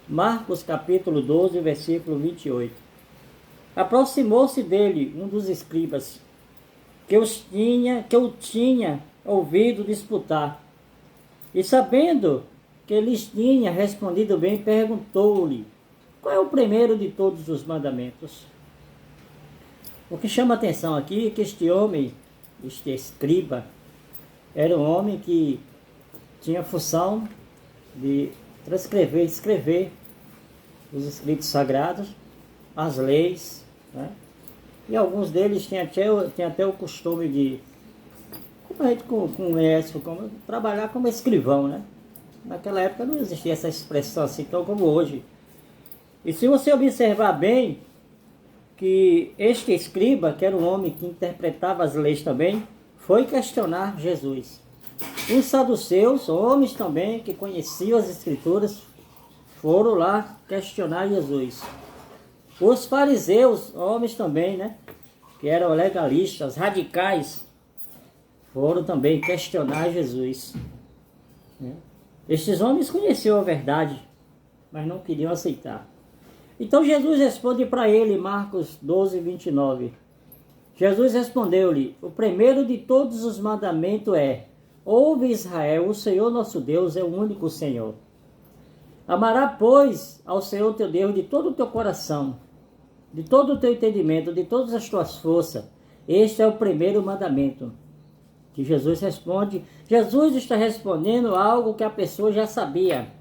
Marcos capítulo 12, versículo 28. Aproximou-se dele um dos escribas, que o tinha ouvido disputar, e sabendo que lhes tinha respondido bem, perguntou-lhe: qual é o primeiro de todos os mandamentos? O que chama a atenção aqui é que este homem, este escriba, era um homem que tinha a função de transcrever, escrever os escritos sagrados, as leis, né? E alguns deles têm até o costume de, como a gente conhece, trabalhar como escrivão, né? Naquela época não existia essa expressão assim tão como hoje. E se você observar bem, que este escriba, que era um homem que interpretava as leis também, foi questionar Jesus. Os saduceus, homens também que conheciam as escrituras, foram lá questionar Jesus. Os fariseus, homens também, né, que eram legalistas, radicais, foram também questionar Jesus. Estes homens conheciam a verdade, mas não queriam aceitar. Então Jesus responde para ele, Marcos 12, 29. Jesus respondeu-lhe: o primeiro de todos os mandamentos é: ouve Israel, o Senhor nosso Deus é o único Senhor. Amará, pois, ao Senhor teu Deus de todo o teu coração, de todo o teu entendimento, de todas as tuas forças. Este é o primeiro mandamento. Que Jesus responde. Jesus está respondendo algo que a pessoa já sabia.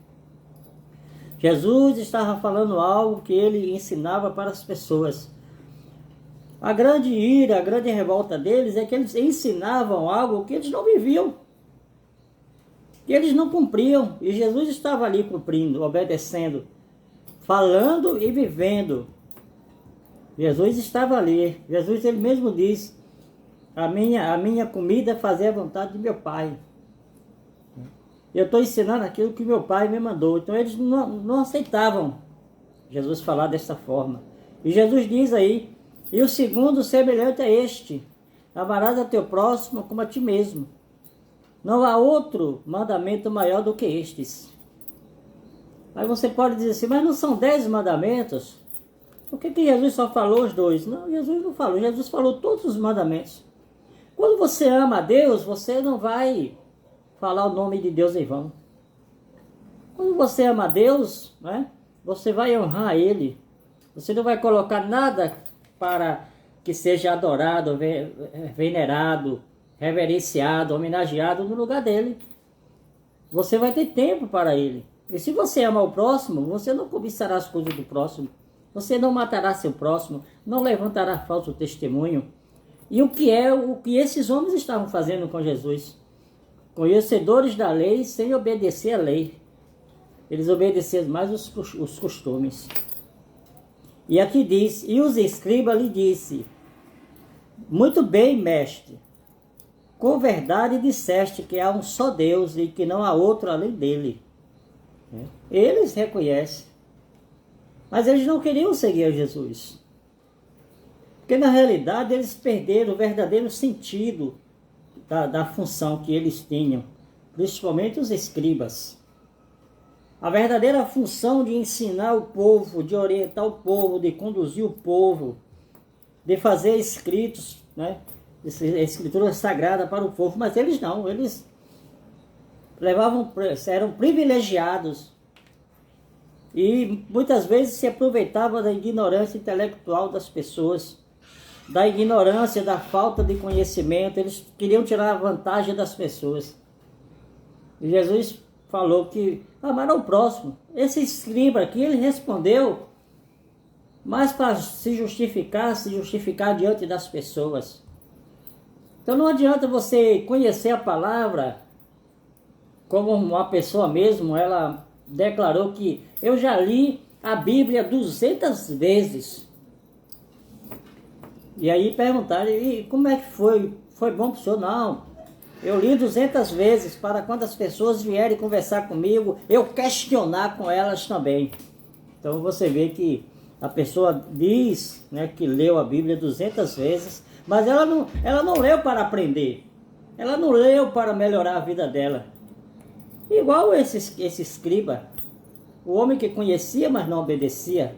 Jesus estava falando algo que ele ensinava para as pessoas. A grande ira, a grande revolta deles é que eles ensinavam algo que eles não viviam, que eles não cumpriam. E Jesus estava ali cumprindo, obedecendo, falando e vivendo. Jesus estava ali. Jesus ele mesmo diz: a minha comida é fazer a vontade de meu Pai. Eu estou ensinando aquilo que meu Pai me mandou. Então eles não aceitavam Jesus falar dessa forma. E Jesus diz aí: e o segundo semelhante a este: amarás a teu próximo como a ti mesmo. Não há outro mandamento maior do que estes. Aí você pode dizer assim: mas não são 10 mandamentos? Por que Jesus só falou os 2? Não, Jesus não falou. Jesus falou todos os mandamentos. Quando você ama a Deus, você não vai falar o nome de Deus em vão. Quando você ama a Deus, né, você vai honrar Ele. Você não vai colocar nada para que seja adorado, venerado, reverenciado, homenageado no lugar dele. Você vai ter tempo para Ele. E se você ama o próximo, você não cobiçará as coisas do próximo. Você não matará seu próximo, não levantará falso testemunho. E o que esses homens estavam fazendo com Jesus? Conhecedores da lei sem obedecer à lei. Eles obedeciam mais os costumes. E aqui diz: e os escribas lhe disse: muito bem, mestre, com verdade disseste que há um só Deus e que não há outro além dele. Eles reconhecem, mas eles não queriam seguir a Jesus, porque na realidade eles perderam o verdadeiro sentido da função que eles tinham, principalmente os escribas. A verdadeira função de ensinar o povo, de orientar o povo, de conduzir o povo, de fazer escritos, né, escritura sagrada para o povo, mas eles não, eles eram privilegiados e muitas vezes se aproveitavam da ignorância intelectual das pessoas, da ignorância, da falta de conhecimento. Eles queriam tirar a vantagem das pessoas. E Jesus falou que amar ao próximo. Esse escriba aqui, ele respondeu mais para se justificar diante das pessoas. Então não adianta você conhecer a palavra, como uma pessoa mesmo, ela declarou que eu já li a Bíblia 200 vezes. E aí perguntaram: e como é que foi? Foi bom para o senhor? Não, eu li 200 vezes para quando as pessoas vierem conversar comigo, eu questionar com elas também. Então você vê que a pessoa diz, né, que leu a Bíblia 200 vezes, mas ela não leu para aprender. Ela não leu para melhorar a vida dela. Igual esse escriba. O homem que conhecia, mas não obedecia.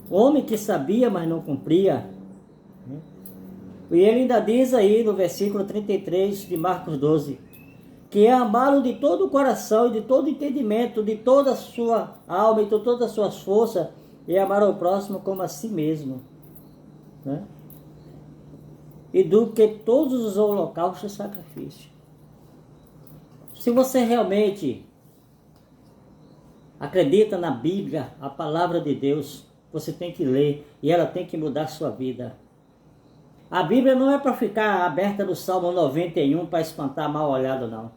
O homem que sabia, mas não cumpria. E ele ainda diz aí no versículo 33 de Marcos 12, que é amá-lo de todo o coração e de todo o entendimento, de toda a sua alma e de todas as suas forças, e amar ao próximo como a si mesmo. Né? E do que todos os holocaustos e sacrifícios. Se você realmente acredita na Bíblia, a palavra de Deus, você tem que ler e ela tem que mudar a sua vida. A Bíblia não é para ficar aberta no Salmo 91 para espantar mal olhado, não.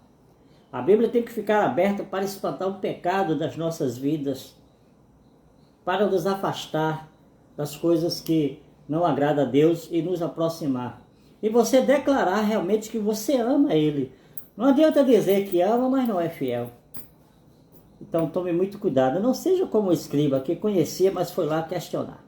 A Bíblia tem que ficar aberta para espantar o pecado das nossas vidas, para nos afastar das coisas que não agradam a Deus e nos aproximar. E você declarar realmente que você ama Ele. Não adianta dizer que ama, mas não é fiel. Então tome muito cuidado. Não seja como o escriba que conhecia, mas foi lá questionar.